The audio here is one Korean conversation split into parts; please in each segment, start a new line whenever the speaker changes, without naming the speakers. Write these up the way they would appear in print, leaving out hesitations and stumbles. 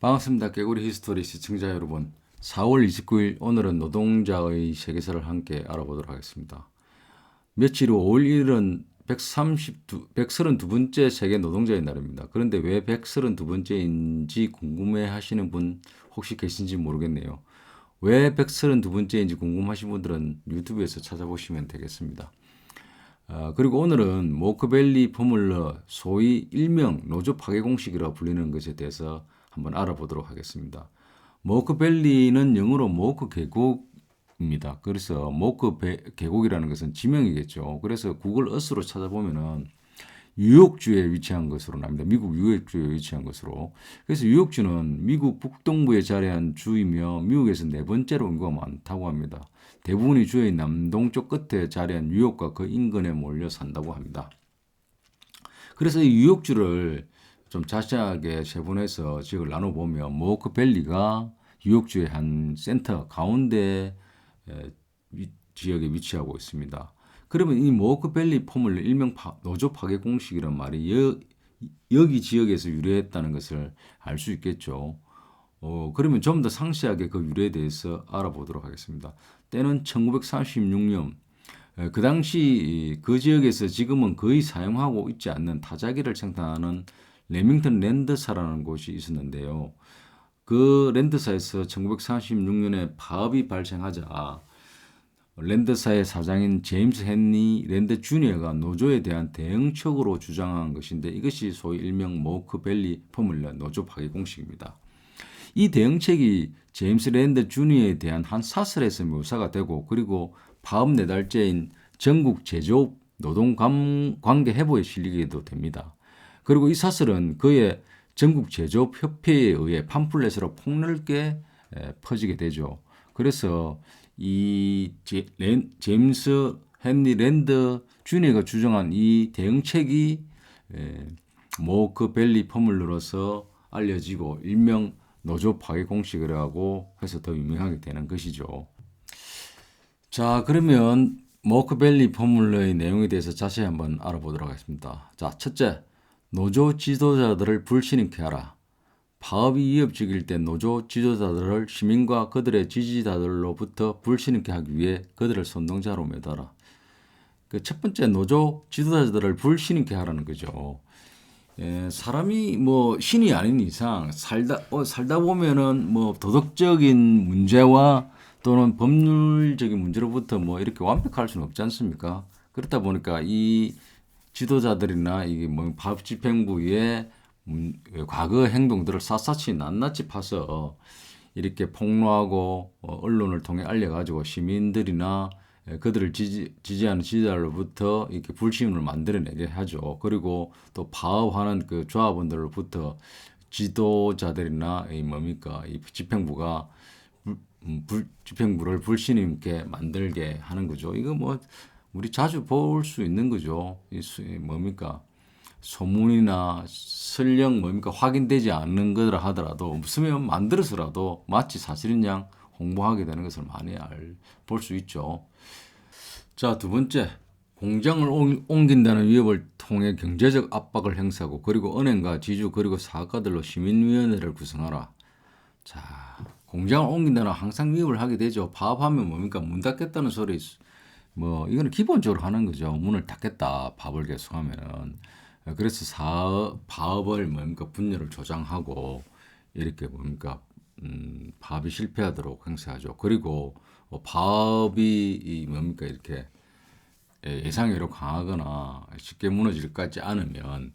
반갑습니다. 깨구리 히스토리 시청자 여러분. 4월 29일 오늘은 노동자의 세계사를 함께 알아보도록 하겠습니다. 며칠 후 5월 1일은 132번째 세계 노동자의 날입니다. 그런데 왜 132번째인지 궁금해 하시는 분 혹시 계신지 모르겠네요. 왜 132번째인지 궁금하신 분들은 유튜브에서 찾아보시면 되겠습니다. 그리고 오늘은 모크밸리 포뮬러, 소위 일명 노조 파괴 공식이라고 불리는 것에 대해서 한번 알아보도록 하겠습니다. 모크밸리는 영어로 모크 계곡입니다. 그래서 모크 계곡이라는 것은 지명이겠죠. 그래서 구글 어스로 찾아보면은 뉴욕주에 위치한 것으로 납니다. 미국 뉴욕주에 위치한 것으로. 그래서 뉴욕주는 미국 북동부에 자리한 주이며 미국에서 네 번째로 인구가 많다고 합니다. 대부분이 주의 남동쪽 끝에 자리한 뉴욕과 그 인근에 몰려 산다고 합니다. 그래서 이 뉴욕주를 좀 자세하게 세분해서 지역을 나눠보면 모크밸리가 뉴욕주의 한 센터 가운데 지역에 위치하고 있습니다. 그러면 이 모크밸리 포뮬러 일명 노조 파괴 공식이란 말이 여기 지역에서 유래했다는 것을 알 수 있겠죠. 그러면 좀 더 상세하게 그 유래에 대해서 알아보도록 하겠습니다. 때는 1936년 그 당시 그 지역에서 지금은 거의 사용하고 있지 않는 타자기를 생산하는 레밍턴 랜드사라는 곳이 있었는데요. 그 랜드사에서 1936년에 파업이 발생하자 랜드사의 사장인 제임스 헨리 랜드 주니어가 노조에 대한 대응책으로 주장한 것인데 이것이 소위 일명 모크밸리 포뮬러 노조 파괴 공식입니다. 이 대응책이 제임스 랜드 주니어에 대한 한 사설에서 묘사가 되고 그리고 파업 네 달째인 전국 제조업 노동 관계 해부에 실리기도 됩니다. 그리고 이 사설은 그의 전국 제조업 협회에 의해 팜플렛으로 폭넓게 퍼지게 되죠. 그래서 이 제임스 헨리 랜드 주니어가 주장한 이 대응책이 모크밸리 포뮬러로서 알려지고 일명 노조 파괴 공식이라고 해서 더 유명하게 되는 것이죠. 자, 그러면 모크밸리 포뮬러의 내용에 대해서 자세히 한번 알아보도록 하겠습니다. 자, 첫째, 노조 지도자들을 불신임케 하라. 파업이 위협적일 때 노조 지도자들을 시민과 그들의 지지자들로부터 불신임케 하기 위해 그들을 선동자로 매달아. 그 첫 번째 노조 지도자들을 불신임케 하라는 거죠. 사람이 뭐 신이 아닌 이상 살다 보면은 뭐 도덕적인 문제와 또는 법률적인 문제로부터 뭐 이렇게 완벽할 수는 없지 않습니까? 그렇다 보니까 이 지도자들이나 이게 뭐 파업집행부의 과거 행동들을 샅샅이 낱낱이 파서 이렇게 폭로하고 언론을 통해 알려가지고 시민들이나 그들을 지지하는 지지자로부터 이렇게 불신을 만들어내게 하죠. 그리고 또 파업하는 그 조합원들로부터 지도자들이나 이 뭡니까 이 집행부가 집행부를 불신 있게 만들게 하는 거죠. 이거 뭐 우리 자주 볼 수 있는 거죠. 뭡니까 소문이나 설령 뭡니까 확인되지 않는 거라 하더라도 없으면 만들어서라도 마치 사실인 양 홍보하게 되는 것을 많이 볼 수 있죠. 자, 두 번째, 공장을 옮긴다는 위협을 통해 경제적 압박을 행사하고 그리고 은행과 지주 그리고 사업가들로 시민위원회를 구성하라. 자, 공장을 옮긴다는 항상 위협을 하게 되죠. 파업하면 뭡니까 문 닫겠다는 소리 뭐 이거는 기본적으로 하는 거죠. 문을 닫겠다 파업을 계속하면은 그래서 파업을 뭡니까 분열을 조장하고 이렇게 뭡니까 파업이 실패하도록 행사하죠. 그리고 파업이 뭡니까 이렇게 예상외로 강하거나 쉽게 무너질 것 같지 않으면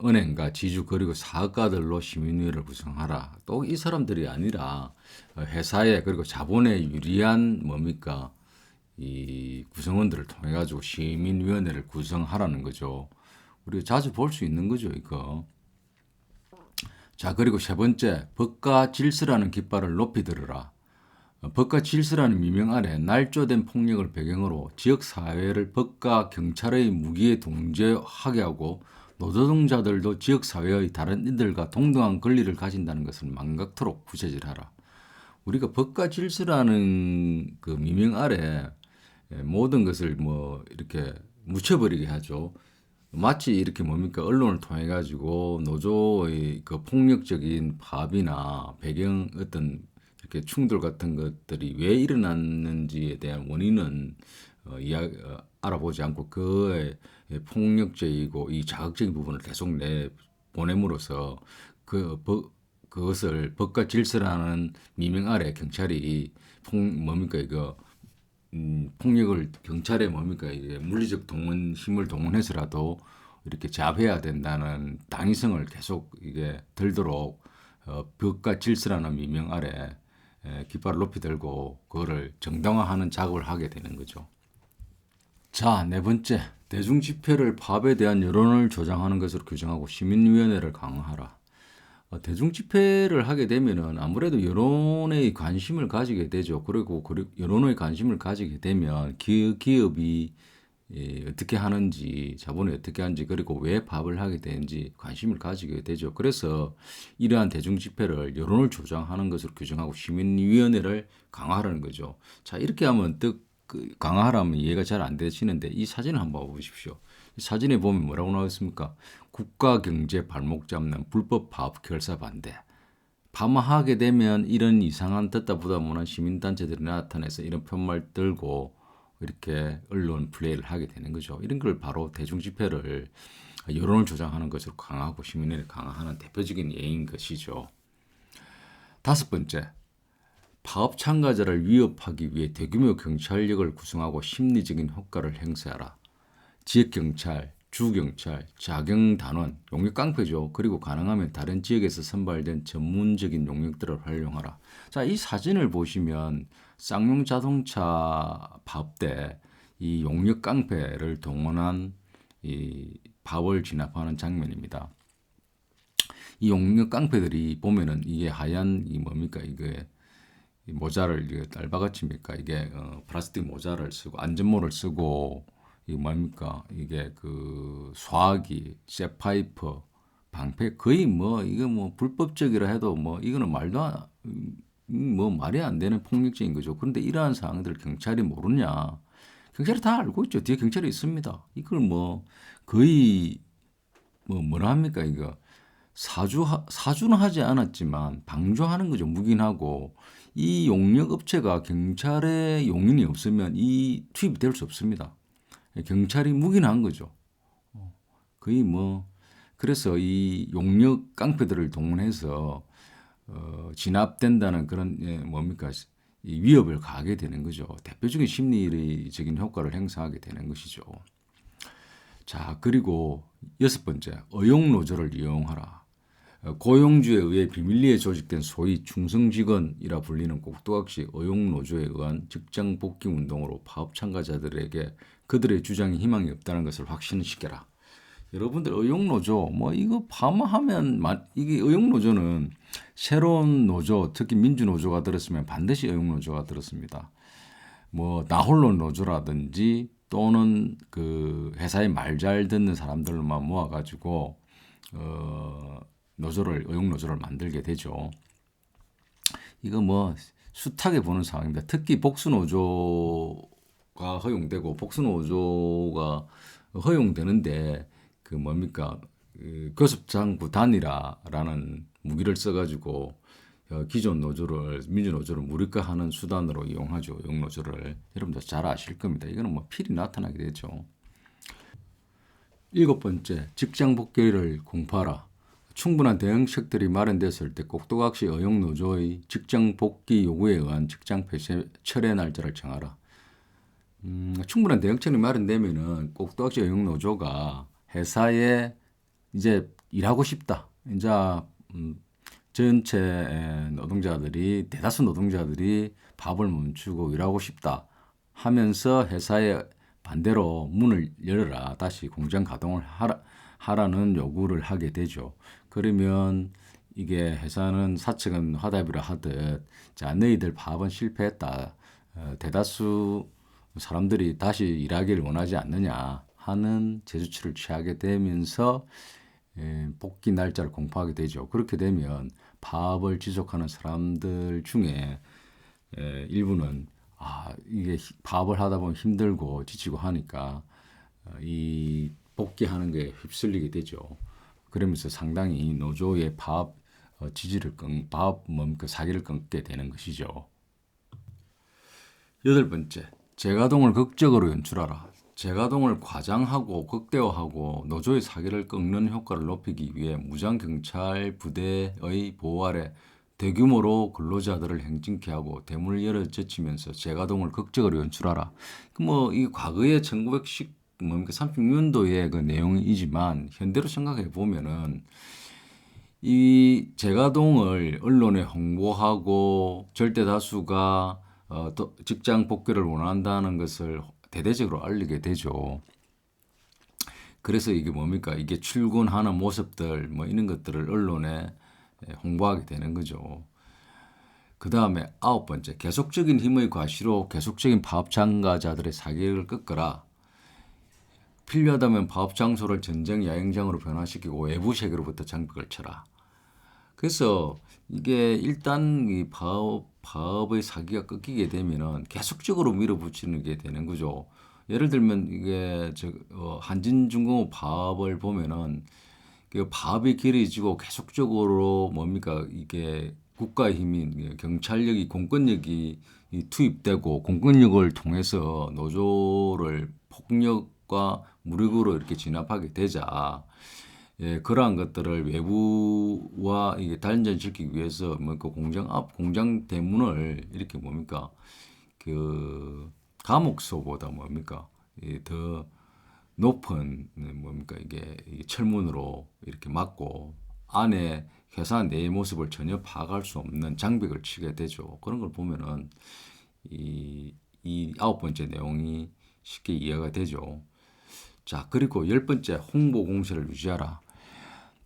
은행과 지주 그리고 사업가들로 시민위원회를 구성하라. 또 이 사람들이 아니라 회사에 그리고 자본에 유리한 뭡니까 이 구성원들을 통해 가지고 시민위원회를 구성하라는 거죠. 우리가 자주 볼 수 있는 거죠, 이거. 자, 그리고 세 번째, 법과 질서라는 깃발을 높이 들어라. 법과 질서라는 미명 아래 날조된 폭력을 배경으로 지역 사회를 법과 경찰의 무기에 동조하게 하고 노동자들도 지역 사회의 다른 이들과 동등한 권리를 가진다는 것을 망각토록 부채질하라. 우리가 법과 질서라는 그 미명 아래 모든 것을 뭐 이렇게 묻혀버리게 하죠. 마치 이렇게 뭡니까 언론을 통해 가지고 노조의 그 폭력적인 파업이나 배경 어떤 이렇게 충돌 같은 것들이 왜 일어났는지에 대한 원인은 알아보지 않고 그의 폭력적이고 이 자극적인 부분을 계속 내 보냄으로써 그것을 법과 질서라는 미명 아래 경찰이 뭡니까 이거 폭력을 경찰에 뭡니까 이게 물리적 동원 힘을 동원해서라도 이렇게 제압해야 된다는 당위성을 계속 이게 들도록 법과 질서라는 미명 아래 깃발을 높이 들고 그거를 정당화하는 작업을 하게 되는 거죠. 자, 네 번째. 대중 집회를 파업에 대한 여론을 조장하는 것으로 규정하고 시민위원회를 강화하라. 대중 집회를 하게 되면은 아무래도 여론의 관심을 가지게 되죠. 그리고 여론의 관심을 가지게 되면 기업이 어떻게 하는지, 자본이 어떻게 하는지, 그리고 왜 파업을 하게 되는지 관심을 가지게 되죠. 그래서 이러한 대중 집회를 여론을 조장하는 것으로 규정하고 시민위원회를 강화하라는 거죠. 자, 이렇게 하면 강화하라면 이해가 잘 안 되시는데 이 사진을 한번 보십시오. 이 사진에 보면 뭐라고 나와 있습니까? 국가 경제 발목 잡는 불법 파업 결사 반대. 파마하게 되면 이런 이상한 듣다 보다 못한 시민단체들이 나타나서 이런 편말 들고 이렇게 언론 플레이를 하게 되는 거죠. 이런 걸 바로 대중집회를 여론을 조장하는 것으로 강화하고 시민을 강화하는 대표적인 예인 것이죠. 다섯 번째, 파업 참가자를 위협하기 위해 대규모 경찰력을 구성하고 심리적인 효과를 행사하라. 지역경찰, 주경찰, 자경단원, 용역깡패죠. 그리고 가능하면 다른 지역에서 선발된 전문적인 용역들을 활용하라. 자, 이 사진을 보시면 쌍용 자동차 파업 때 이 용역깡패를 동원한 이 파업을 진압하는 장면입니다. 이 용역깡패들이 보면은 이게 하얀 이 뭡니까 이게 모자를 이게 딸바가치입니까 이게 플라스틱 모자를 쓰고 안전모를 쓰고 이 뭡니까 이게 그 소화기, 쇠파이프, 방패 거의 뭐 이거 뭐 불법적이라 해도 뭐 이거는 뭐 말이 안 되는 폭력적인 거죠. 그런데 이러한 사항들 경찰이 모르냐? 경찰이 다 알고 있죠. 뒤에 경찰이 있습니다. 이걸 뭐 거의 뭐라 합니까 이거 사주는 하지 않았지만 방조하는 거죠. 묵인하고 이 용역 업체가 경찰의 용인이 없으면 이 투입이 될 수 없습니다. 경찰이 묵인한 거죠. 거의 뭐 그래서 이 용역 깡패들을 동원해서 진압된다는 그런 뭡니까 이 위협을 가하게 되는 거죠. 대표적인 심리적인 효과를 행사하게 되는 것이죠. 자, 그리고 여섯 번째, 의용노조를 이용하라. 고용주에 의해 비밀리에 조직된 소위 충성직원이라 불리는 꼭두각시 의용노조에 의한 직장 복귀 운동으로 파업 참가자들에게 그들의 주장에 희망이 없다는 것을 확신시켜라. 여러분들 의용노조 뭐 이거 파마하면 이게 의용노조는 새로운 노조 특히 민주노조가 들었으면 반드시 의용노조가 들었습니다. 뭐 나홀로 노조라든지 또는 그 회사에 말 잘 듣는 사람들만 모아가지고 의용노조를 만들게 되죠. 이거 뭐 숱하게 보는 상황입니다. 특히 복수노조가 허용되고 복수노조가 허용되는데 그 뭡니까 교섭장구 단일화라는 무기를 써가지고 기존 민주노조를 무력화하는 수단으로 이용하죠. 의용노조를 여러분들 잘 아실 겁니다. 이거는 뭐 필히 나타나게 되죠. 일곱 번째, 직장 복귀를 공포하라. 충분한 대응책들이 마련됐을 때 꼭두각시 의용노조의 직장 복귀 요구에 의한 직장 폐쇄 철회 날짜를 정하라. 충분한 대응책이 마련되면은 꼭두각시 의용노조가 회사에 이제 일하고 싶다. 이제 전체 대다수 노동자들이 밥을 멈추고 일하고 싶다 하면서 회사에 반대로 문을 열어라. 다시 공장 가동을 하라는 요구를 하게 되죠. 그러면 이게 회사는 사측은 화답이라 하듯 자 너희들 파업은 실패했다. 대다수 사람들이 다시 일하기를 원하지 않느냐 하는 제스처를 취하게 되면서 복귀 날짜를 공포하게 되죠. 그렇게 되면 파업을 지속하는 사람들 중에 일부는 이게 파업을 하다 보면 힘들고 지치고 하니까 이 복귀하는 게 휩쓸리게 되죠. 그러면서 상당히 노조의 사기를 끊게 되는 것이죠. 여덟 번째, 재가동을 극적으로 연출하라. 재가동을 과장하고 극대화하고 노조의 사기를 꺾는 효과를 높이기 위해 무장경찰 부대의 보호 아래 대규모로 근로자들을 행진케 하고 대문을 열어 제치면서 재가동을 극적으로 연출하라. 이 과거에 1936년도의 그 내용이지만 현대로 생각해 보면은 이 재가동을 언론에 홍보하고 절대 다수가 또 직장 복귀를 원한다는 것을 대대적으로 알리게 되죠. 그래서 이게 이게 출근하는 모습들 이런 것들을 언론에 홍보하게 되는 거죠. 그 다음에 아홉 번째, 계속적인 힘의 과시로 계속적인 파업 참가자들의 사기를 꺾어라. 필요하다면 파업 장소를 전쟁 야영장으로 변화시키고 외부 세계로부터 장벽을 쳐라. 그래서 이게 일단 이 파업의 사기가 꺾이게 되면은 계속적으로 밀어붙이는 게 되는 거죠. 예를 들면 이게 한진중공업 파업을 보면은 그 파업이 길어지고 계속적으로 이게 국가의 힘인 경찰력이 공권력이 투입되고 공권력을 통해서 노조를 폭력과 무력으로 이렇게 진압하게 되자 그러한 것들을 외부와 이게 단절시키기 위해서 그 공장 대문을 이렇게 그 감옥소보다 더 높은 이게 철문으로 이렇게 막고 안에 회사 내 모습을 전혀 파악할 수 없는 장벽을 치게 되죠. 그런 걸 보면은 이 아홉 번째 내용이 쉽게 이해가 되죠. 자, 그리고 열 번째, 홍보 공세를 유지하라.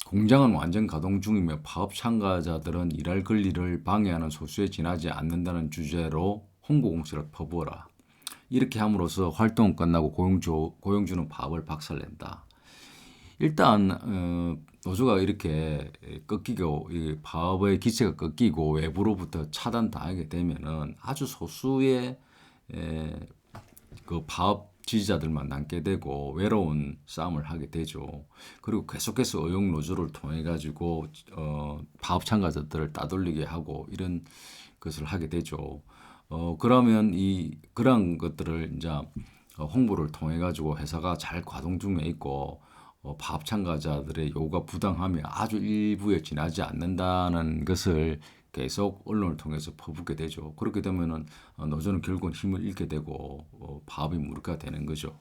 공장은 완전 가동 중이며 파업 참가자들은 일할 권리를 방해하는 소수에 지나지 않는다는 주제로 홍보 공세를 퍼부어라. 이렇게 함으로써 활동은 끝나고 고용주는 파업을 박살낸다. 일단 노조가 이렇게 꺾이고 파업의 기체가 꺾이고 외부로부터 차단당하게 되면은 아주 소수의 그 파업 지지자들만 남게 되고 외로운 싸움을 하게 되죠. 그리고 계속해서 의용 노조를 통해 가지고 파업 참가자들을 따돌리게 하고 이런 것을 하게 되죠. 그러면 그런 것들을 이제 홍보를 통해 가지고 회사가 잘 가동 중에 있고 파업 참가자들의 요구가 부당하면 아주 일부에 지나지 않는다는 것을 계속 언론을 통해서 퍼붓게 되죠. 그렇게 되면은 노조는 결국은 힘을 잃게 되고 파업이 무력화되는 거죠.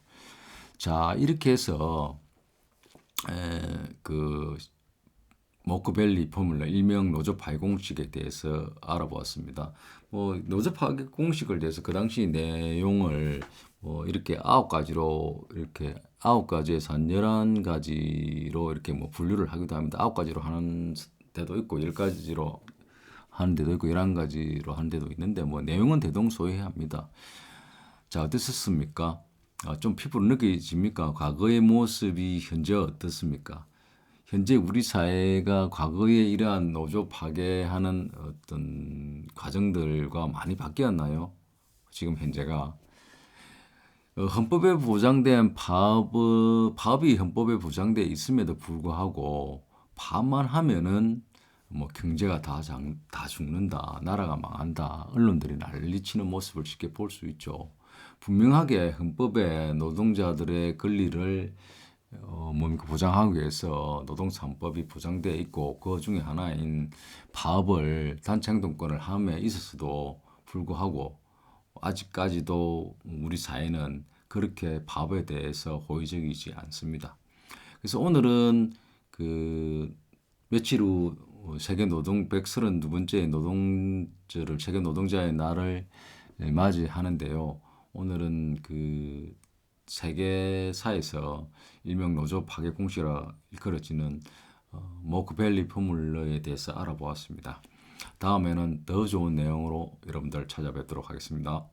자, 이렇게 해서 그 모크벨리 포뮬러 일명 노조 파괴 공식에 대해서 알아보았습니다. 노조 파괴 공식을 대해서 그 당시 내용을 이렇게 9가지로 이렇게 9가지에서 한 11가지로 이렇게 분류를 하기도 합니다. 9가지로 하는 데도 있고 10가지로 하는 데도 있고 11가지로 하는 데도 있는데 내용은 대동소이합니다. 자, 어땠습니까? 좀 피부로 느껴집니까? 과거의 모습이 현재 어떻습니까? 현재 우리 사회가 과거에 이러한 노조 파괴하는 어떤 과정들과 많이 바뀌었나요? 지금 현재가 헌법에 보장된 파업이 헌법에 보장돼 있음에도 불구하고 파업만 하면은 경제가 다 죽는다, 나라가 망한다, 언론들이 난리치는 모습을 쉽게 볼 수 있죠. 분명하게 헌법에 노동자들의 권리를 보장하기 위해서 노동3법이 보장되어 있고 그 중에 하나인 파업을 단체 행동권을 함에 있었어도 불구하고 아직까지도 우리 사회는 그렇게 파업에 대해서 호의적이지 않습니다. 그래서 오늘은 며칠 후 세계 노동 132번째 세계 노동자의 날을 맞이하는데요. 오늘은 세계사에서 일명 노조 파괴 공식이라 일컬어지는 모크벨리 포뮬러에 대해서 알아보았습니다. 다음에는 더 좋은 내용으로 여러분들 찾아뵙도록 하겠습니다.